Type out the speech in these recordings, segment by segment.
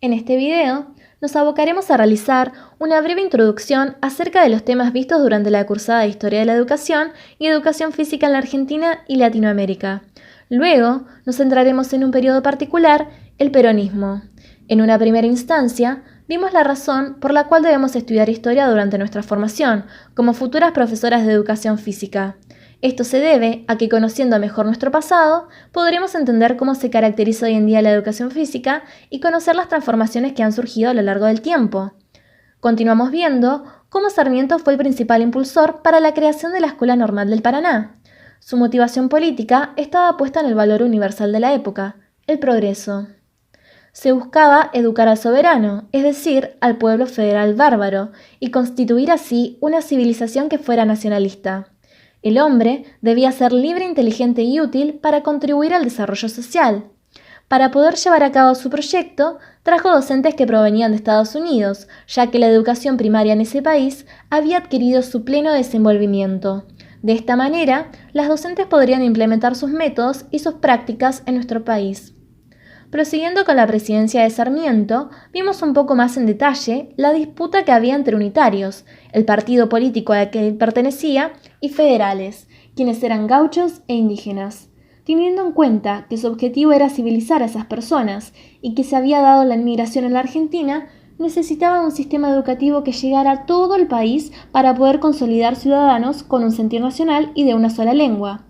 En este video nos abocaremos a realizar una breve introducción acerca de los temas vistos durante la cursada de Historia de la Educación y Educación Física en la Argentina y Latinoamérica. Luego nos centraremos en un periodo particular, el peronismo. En una primera instancia, vimos la razón por la cual debemos estudiar historia durante nuestra formación, como futuras profesoras de educación física. Esto se debe a que, conociendo mejor nuestro pasado, podremos entender cómo se caracteriza hoy en día la educación física y conocer las transformaciones que han surgido a lo largo del tiempo. Continuamos viendo cómo Sarmiento fue el principal impulsor para la creación de la Escuela Normal del Paraná. Su motivación política estaba puesta en el valor universal de la época, el progreso. Se buscaba educar al soberano, es decir, al pueblo federal bárbaro, y constituir así una civilización que fuera nacionalista. El hombre debía ser libre, inteligente y útil para contribuir al desarrollo social. Para poder llevar a cabo su proyecto, trajo docentes que provenían de Estados Unidos, ya que la educación primaria en ese país había adquirido su pleno desenvolvimiento. De esta manera, las docentes podrían implementar sus métodos y sus prácticas en nuestro país. Prosiguiendo con la presidencia de Sarmiento, vimos un poco más en detalle la disputa que había entre unitarios, el partido político al que él pertenecía, y federales, quienes eran gauchos e indígenas. Teniendo en cuenta que su objetivo era civilizar a esas personas y que se había dado la inmigración en la Argentina, necesitaban un sistema educativo que llegara a todo el país para poder consolidar ciudadanos con un sentir nacional y de una sola lengua.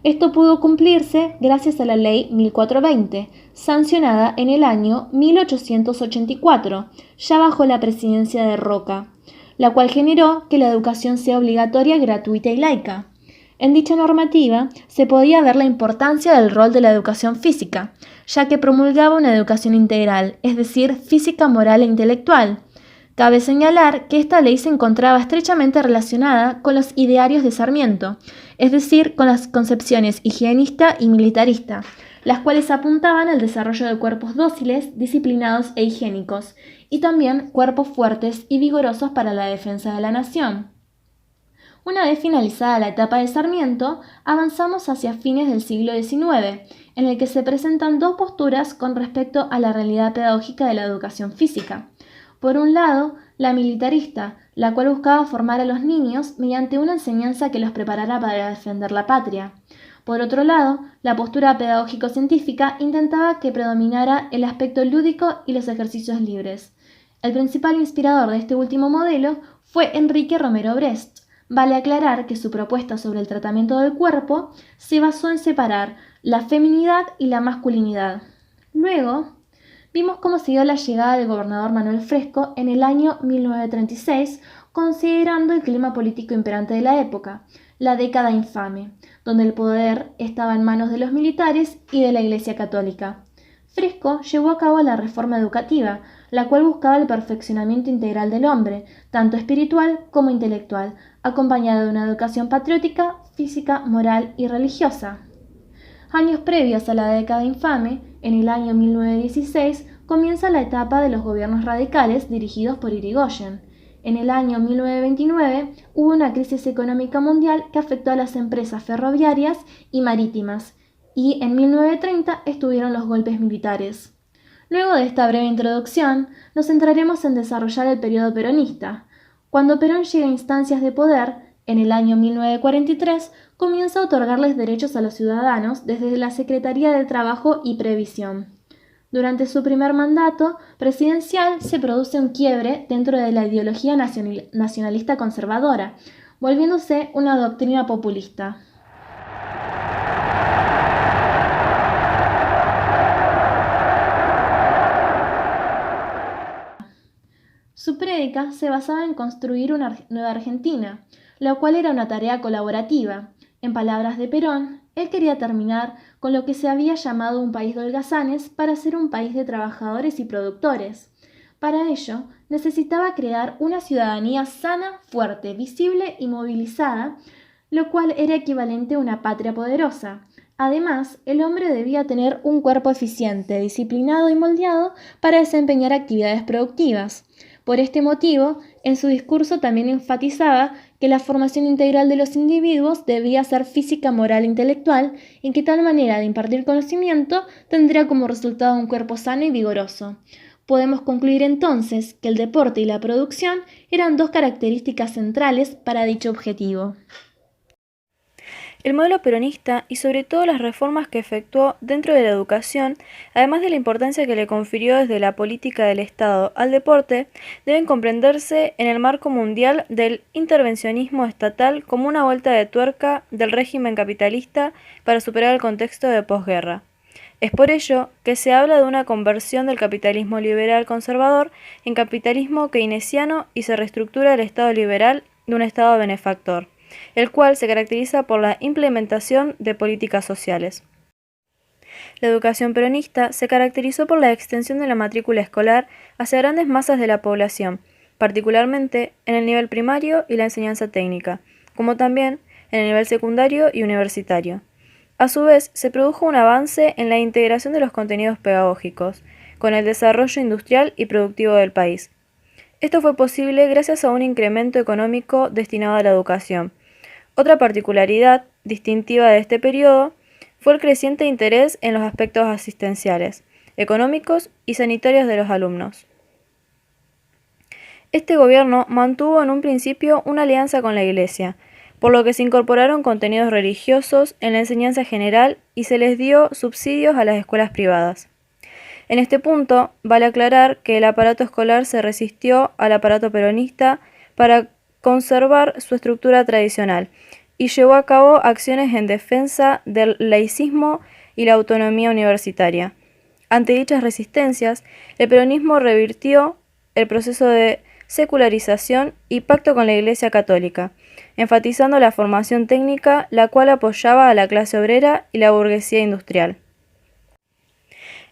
Esto pudo cumplirse gracias a la Ley 1420, sancionada en el año 1884, ya bajo la presidencia de Roca, la cual generó que la educación sea obligatoria, gratuita y laica. En dicha normativa se podía ver la importancia del rol de la educación física, ya que promulgaba una educación integral, es decir, física, moral e intelectual. Cabe señalar que esta ley se encontraba estrechamente relacionada con los idearios de Sarmiento, es decir, con las concepciones higienista y militarista, las cuales apuntaban al desarrollo de cuerpos dóciles, disciplinados e higiénicos, y también cuerpos fuertes y vigorosos para la defensa de la nación. Una vez finalizada la etapa de Sarmiento, avanzamos hacia fines del siglo XIX, en el que se presentan dos posturas con respecto a la realidad pedagógica de la educación física. Por un lado, la militarista, la cual buscaba formar a los niños mediante una enseñanza que los preparara para defender la patria. Por otro lado, la postura pedagógico-científica intentaba que predominara el aspecto lúdico y los ejercicios libres. El principal inspirador de este último modelo fue Enrique Romero Brest. Vale aclarar que su propuesta sobre el tratamiento del cuerpo se basó en separar la feminidad y la masculinidad. Luego, vimos cómo se dio la llegada del gobernador Manuel Fresco en el año 1936, considerando el clima político imperante de la época, la década infame, donde el poder estaba en manos de los militares y de la Iglesia Católica. Fresco llevó a cabo la reforma educativa, la cual buscaba el perfeccionamiento integral del hombre, tanto espiritual como intelectual, acompañada de una educación patriótica, física, moral y religiosa. Años previos a la década infame, en el año 1916, comienza la etapa de los gobiernos radicales dirigidos por Irigoyen. En el año 1929 hubo una crisis económica mundial que afectó a las empresas ferroviarias y marítimas, y en 1930 estuvieron los golpes militares. Luego de esta breve introducción, nos centraremos en desarrollar el periodo peronista. Cuando Perón llega a instancias de poder, en el año 1943, comienza a otorgarles derechos a los ciudadanos desde la Secretaría de Trabajo y Previsión. Durante su primer mandato presidencial se produce un quiebre dentro de la ideología nacionalista conservadora, volviéndose una doctrina populista. Su prédica se basaba en construir una nueva Argentina, la cual era una tarea colaborativa. En palabras de Perón, él quería terminar con lo que se había llamado un país de holgazanes para ser un país de trabajadores y productores. Para ello, necesitaba crear una ciudadanía sana, fuerte, visible y movilizada, lo cual era equivalente a una patria poderosa. Además, el hombre debía tener un cuerpo eficiente, disciplinado y moldeado para desempeñar actividades productivas. Por este motivo, en su discurso también enfatizaba que la formación integral de los individuos debía ser física, moral e intelectual, y que tal manera de impartir conocimiento tendría como resultado un cuerpo sano y vigoroso. Podemos concluir entonces que el deporte y la producción eran dos características centrales para dicho objetivo. El modelo peronista y sobre todo las reformas que efectuó dentro de la educación, además de la importancia que le confirió desde la política del Estado al deporte, deben comprenderse en el marco mundial del intervencionismo estatal como una vuelta de tuerca del régimen capitalista para superar el contexto de posguerra. Es por ello que se habla de una conversión del capitalismo liberal conservador en capitalismo keynesiano y se reestructura el Estado liberal de un Estado benefactor, el cual se caracteriza por la implementación de políticas sociales. La educación peronista se caracterizó por la extensión de la matrícula escolar hacia grandes masas de la población, particularmente en el nivel primario y la enseñanza técnica, como también en el nivel secundario y universitario. A su vez, se produjo un avance en la integración de los contenidos pedagógicos, con el desarrollo industrial y productivo del país. Esto fue posible gracias a un incremento económico destinado a la educación. Otra particularidad distintiva de este periodo fue el creciente interés en los aspectos asistenciales, económicos y sanitarios de los alumnos. Este gobierno mantuvo en un principio una alianza con la Iglesia, por lo que se incorporaron contenidos religiosos en la enseñanza general y se les dio subsidios a las escuelas privadas. En este punto, vale aclarar que el aparato escolar se resistió al aparato peronista para conservar su estructura tradicional y llevó a cabo acciones en defensa del laicismo y la autonomía universitaria. Ante dichas resistencias, el peronismo revirtió el proceso de secularización y pacto con la Iglesia Católica, enfatizando la formación técnica, la cual apoyaba a la clase obrera y la burguesía industrial.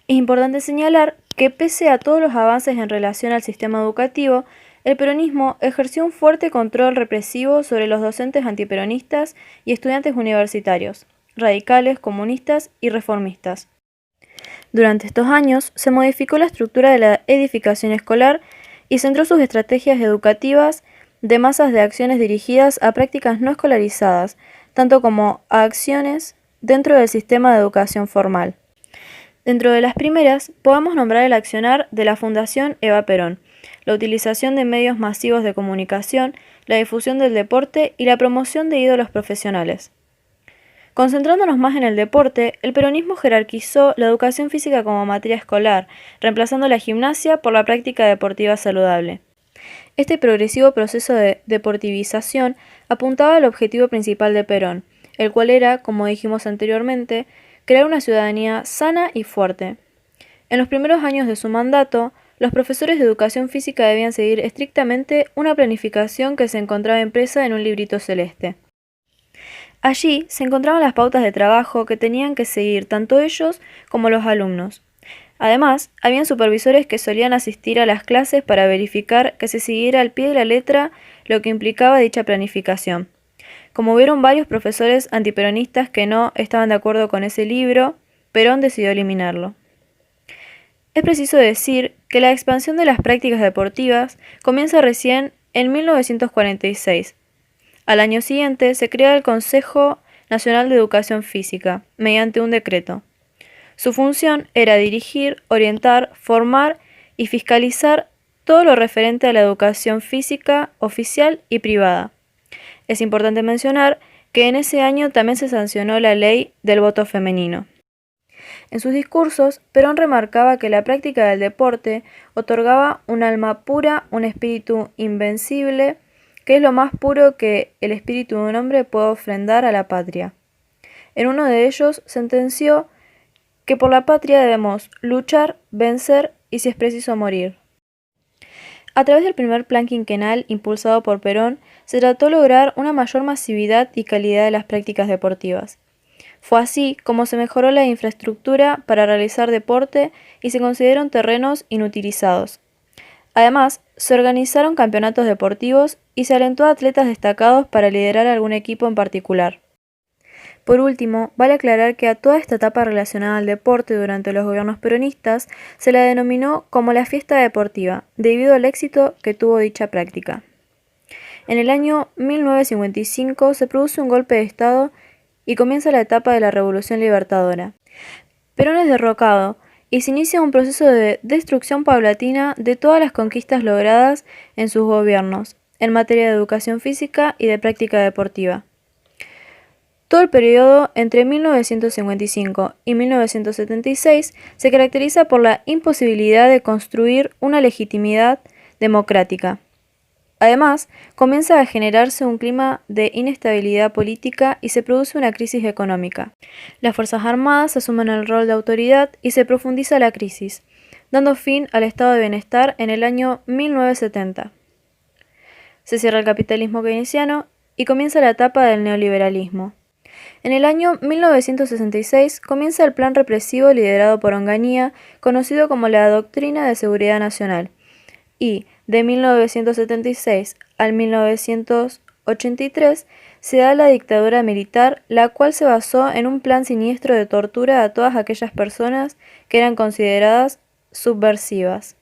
Es importante señalar que pese a todos los avances en relación al sistema educativo, el peronismo ejerció un fuerte control represivo sobre los docentes antiperonistas y estudiantes universitarios, radicales, comunistas y reformistas. Durante estos años se modificó la estructura de la edificación escolar y centró sus estrategias educativas de masas de acciones dirigidas a prácticas no escolarizadas, tanto como a acciones dentro del sistema de educación formal. Dentro de las primeras, podemos nombrar el accionar de la Fundación Eva Perón, la utilización de medios masivos de comunicación, la difusión del deporte y la promoción de ídolos profesionales. Concentrándonos más en el deporte, el peronismo jerarquizó la educación física como materia escolar, reemplazando la gimnasia por la práctica deportiva saludable. Este progresivo proceso de deportivización apuntaba al objetivo principal de Perón, el cual era, como dijimos anteriormente, crear una ciudadanía sana y fuerte. En los primeros años de su mandato, los profesores de educación física debían seguir estrictamente una planificación que se encontraba impresa en un librito celeste. Allí se encontraban las pautas de trabajo que tenían que seguir tanto ellos como los alumnos. Además, habían supervisores que solían asistir a las clases para verificar que se siguiera al pie de la letra lo que implicaba dicha planificación. Como hubieron varios profesores antiperonistas que no estaban de acuerdo con ese libro, Perón decidió eliminarlo. Es preciso decir que la expansión de las prácticas deportivas comienza recién en 1946. Al año siguiente se crea el Consejo Nacional de Educación Física, mediante un decreto. Su función era dirigir, orientar, formar y fiscalizar todo lo referente a la educación física oficial y privada. Es importante mencionar que en ese año también se sancionó la ley del voto femenino. En sus discursos, Perón remarcaba que la práctica del deporte otorgaba un alma pura, un espíritu invencible, que es lo más puro que el espíritu de un hombre puede ofrendar a la patria. En uno de ellos sentenció que por la patria debemos luchar, vencer y, si es preciso, morir. A través del primer plan quinquenal impulsado por Perón, se trató de lograr una mayor masividad y calidad de las prácticas deportivas. Fue así como se mejoró la infraestructura para realizar deporte y se consideraron terrenos inutilizados. Además, se organizaron campeonatos deportivos y se alentó a atletas destacados para liderar algún equipo en particular. Por último, vale aclarar que a toda esta etapa relacionada al deporte durante los gobiernos peronistas se la denominó como la fiesta deportiva, debido al éxito que tuvo dicha práctica. En el año 1955 se produce un golpe de Estado y comienza la etapa de la Revolución Libertadora. Perón es derrocado y se inicia un proceso de destrucción paulatina de todas las conquistas logradas en sus gobiernos en materia de educación física y de práctica deportiva. Todo el periodo entre 1955 y 1976 se caracteriza por la imposibilidad de construir una legitimidad democrática. Además, comienza a generarse un clima de inestabilidad política y se produce una crisis económica. Las Fuerzas Armadas asumen el rol de autoridad y se profundiza la crisis, dando fin al estado de bienestar en el año 1970. Se cierra el capitalismo keynesiano y comienza la etapa del neoliberalismo. En el año 1966 comienza el plan represivo liderado por Onganía, conocido como la Doctrina de Seguridad Nacional, y de 1976 al 1983 se da la dictadura militar, la cual se basó en un plan siniestro de tortura a todas aquellas personas que eran consideradas subversivas.